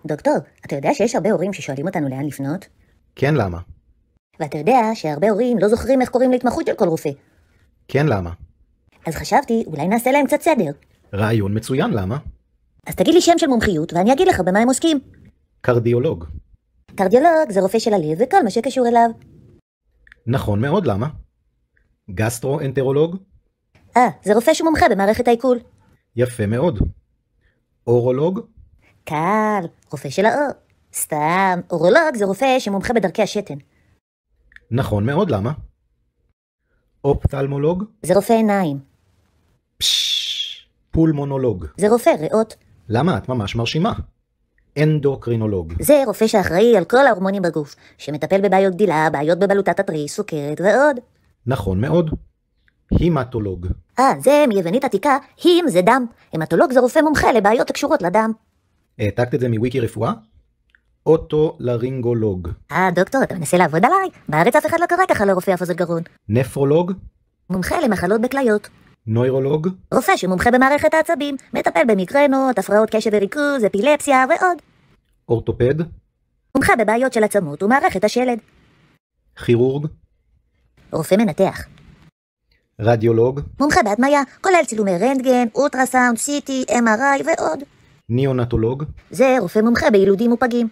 דוקטור, אתה יודע שיש הרבה הורים ששואלים אותנו לאן לפנות? כן, למה? ואתה יודע שהרבה הורים לא זוכרים איך קוראים להתמחות של כל רופא. כן, למה? אז חשבתי, אולי נעשה להם קצת סדר. רעיון מצוין, למה? אז תגיד לי שם של מומחיות ואני אגיד לך במה הם עוסקים. קרדיולוג. קרדיולוג זה רופא של הלב וכל מה שקשור אליו. נכון מאוד, למה? גסטרואנטרולוג? זה רופא שמומחה במערכת העיכול. יפה מאוד. אורולוג? קל, רופא של האור. סתם, אורולוג זה רופא שמומחה בדרכי השתן. נכון מאוד, למה? אופטלמולוג? זה רופא עיניים. פולמונולוג. זה רופא ריאות. למה? את ממש מרשימה. אנדוקרינולוג. זה רופא שאחראי על כל ההורמונים בגוף, שמטפל בבעיות גדילה, בעיות בבלוטת התריס, סוכרת ועוד. נכון מאוד. הימטולוג. זה מיוונית עתיקה, הימ זה דם. המטולוג זה רופא מומחה לבעיות הקשורות לדם. העתקת את זה מוויקי רפואה? אוטולרינגולוג. דוקטור, אתה מנסה לעבוד עליי? בארץ אף אחד לא קורא ככה לרופא הפוזת גרון. נפרולוג? מומחה למחלות בכליות. נוירולוג? רופא שמומחה במערכת העצבים, מטפל במיגרנות, הפרעות קשב וריכוז, אפילפסיה ועוד. אורתופד? מומחה בבעיות של עצמות ומערכת השלד. כירורג? רופא מנתח. רדיולוג? מומחה בהדמיה, כולל צילומי רנטגן, אולטרסאונד, CT, MRI ועוד. ניאונטולוג? זה רופא מומחה בילודים ופגים.